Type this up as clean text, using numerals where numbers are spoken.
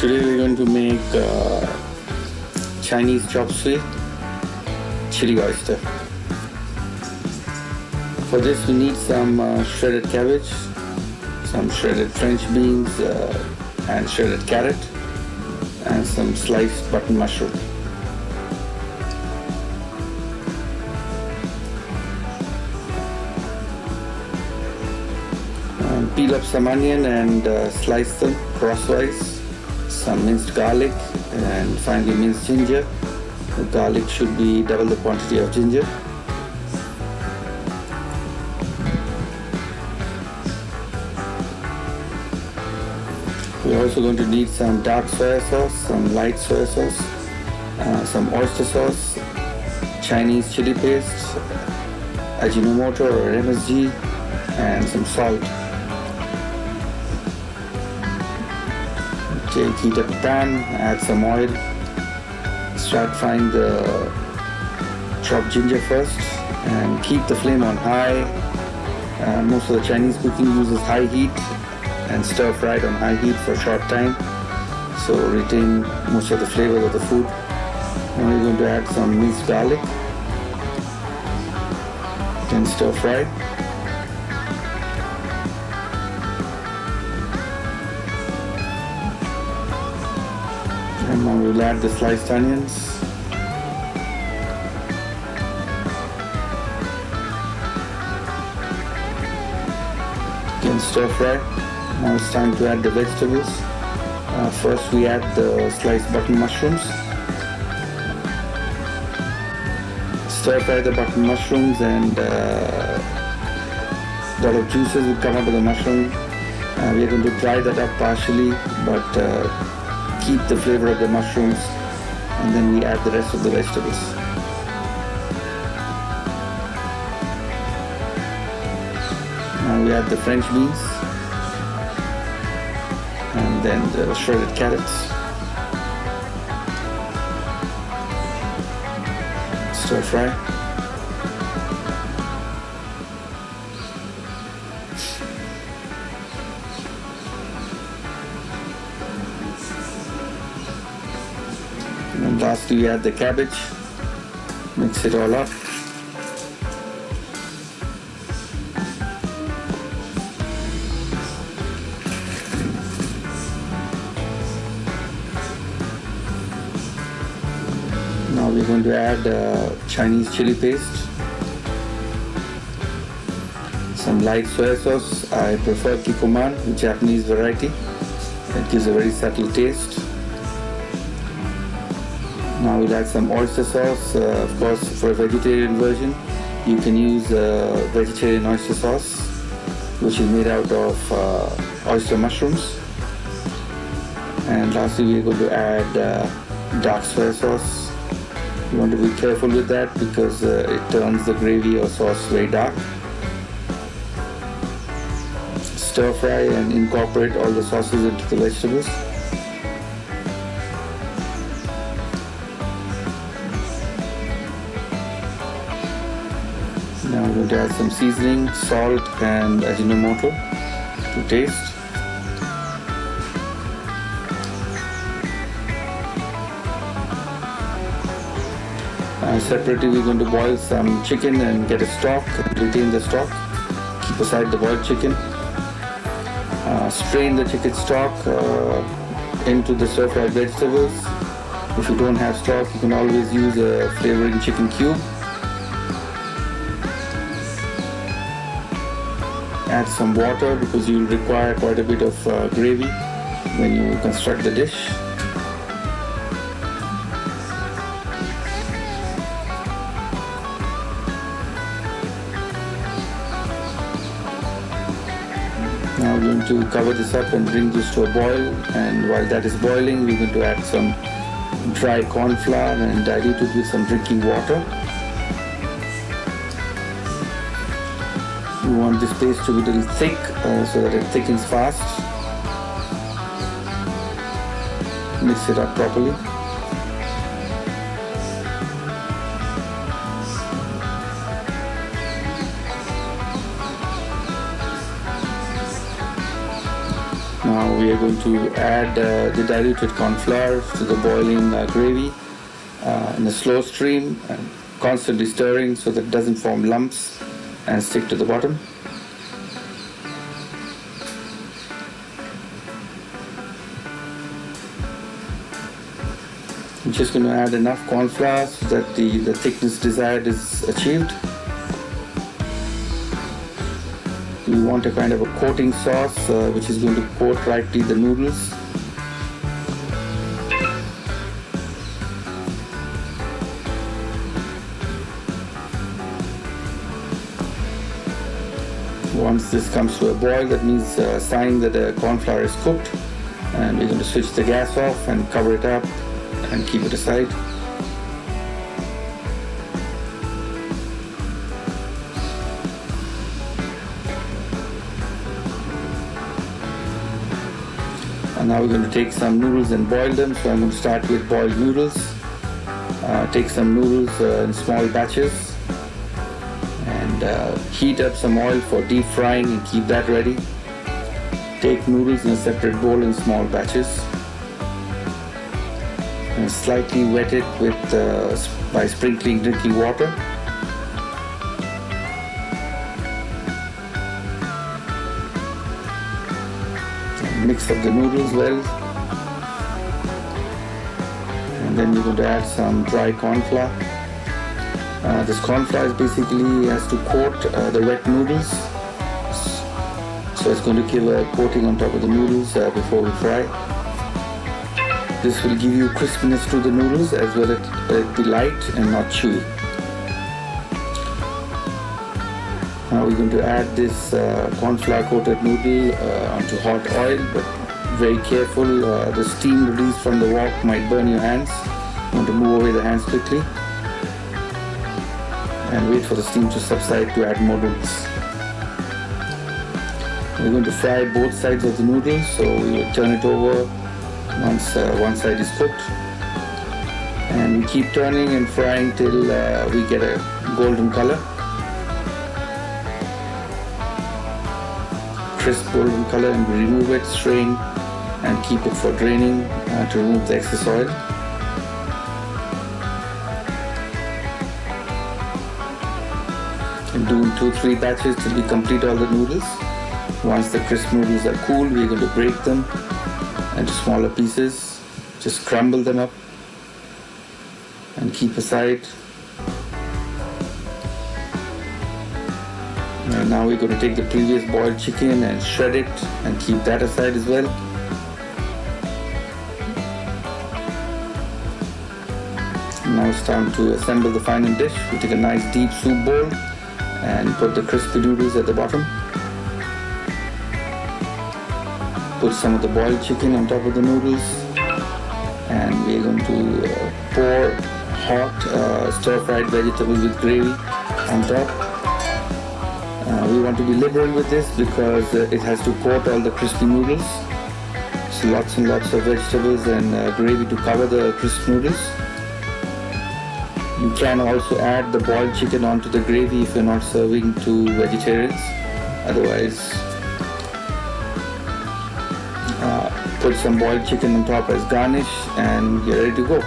Today we're going to make Chinese chop suey chili oyster. For this we need some shredded cabbage, some shredded French beans and shredded carrot, and some sliced button mushroom. Peel up some onion and slice them crosswise, some minced garlic and finely minced ginger. The garlic should be double the quantity of ginger. We're also going to need some dark soy sauce, some light soy sauce, some oyster sauce, Chinese chili paste, Ajinomoto or MSG, and some salt. Heat up a pan, add some oil, start frying the chopped ginger first and keep the flame on high. Most of the Chinese cooking uses high heat and stir fried on high heat for a short time, so retain most of the flavor of the food. Now we're going to add some minced garlic, then stir fry. And now we'll add the sliced onions. Again stir fry. Now it's time to add the vegetables. First we add the sliced button mushrooms. Stir fry the button mushrooms and a lot of juices will come out of the mushroom. We are going to dry that up partially, but keep the flavor of the mushrooms, and then we add the rest of the vegetables. Now we add the French beans and then the shredded carrots. Stir fry. And lastly we add the cabbage, mix it all up. Now we're going to add Chinese chili paste, some light soy sauce. I prefer Kikkoman, the Japanese variety. It gives a very subtle taste. Now we'll add some oyster sauce. Of course, for a vegetarian version, you can use vegetarian oyster sauce, which is made out of oyster mushrooms. And lastly, we're going to add dark soy sauce. You want to be careful with that because it turns the gravy or sauce very dark. Stir fry and incorporate all the sauces into the vegetables. Now we're going to add some seasoning, salt and Ajinomoto to taste. Separately we're going to boil some chicken and get a stock, retain the stock. Keep aside the boiled chicken. Strain the chicken stock into the stir-fried vegetables. If you don't have stock, you can always use a flavoring chicken cube. Add some water because you will require quite a bit of gravy when you construct the dish. Now we're going to cover this up and bring this to a boil, and while that is boiling we're going to add some dry corn flour and dilute it with some drinking water. You want this paste to be a little thick so that it thickens fast. Mix it up properly. Now we are going to add the diluted corn flour to the boiling gravy in a slow stream, and constantly stirring so that it doesn't form lumps and stick to the bottom. I'm just going to add enough corn flour so that the thickness desired is achieved. We want a kind of a coating sauce which is going to coat rightly the noodles. Once this comes to a boil, that means a sign that the corn flour is cooked, and we're going to switch the gas off and cover it up and keep it aside. And now we're going to take some noodles and boil them. So I'm going to start with boiled noodles. Take some noodles in small batches and heat up some oil for deep frying and keep that ready. Take noodles in a separate bowl in small batches and slightly wet it with by sprinkling drinking water. Mix up the noodles well, and then we're going to add some dry corn flour. This corn flour basically has to coat the wet noodles, so it's going to give a coating on top of the noodles before we fry. This will give you crispiness to the noodles as well as it be light and not chewy. Now we're going to add this corn flour coated noodle onto hot oil, but very careful. The steam released from the wok might burn your hands. You want to move away the hands quickly and wait for the steam to subside to add more noodles. We're going to fry both sides of the noodles, so we will turn it over once one side is cooked, and we keep turning and frying till we get a golden color. Crisp golden color, and we remove it, strain and keep it for draining to remove the excess oil. And do 2-3 batches till we complete all the noodles. Once the crisp noodles are cool, we're going to break them into smaller pieces. Just crumble them up and keep aside. And now we're going to take the previous boiled chicken and shred it and keep that aside as well. Now it's time to assemble the final dish. We take a nice deep soup bowl and put the crispy noodles at the bottom. Put some of the boiled chicken on top of the noodles, and we're going to pour hot stir-fried vegetables with gravy on top. We want to be liberal with this because it has to coat all the crispy noodles. So lots and lots of vegetables and gravy to cover the crisp noodles. You can also add the boiled chicken onto the gravy if you're not serving to vegetarians. Otherwise, put some boiled chicken on top as garnish and you're ready to go.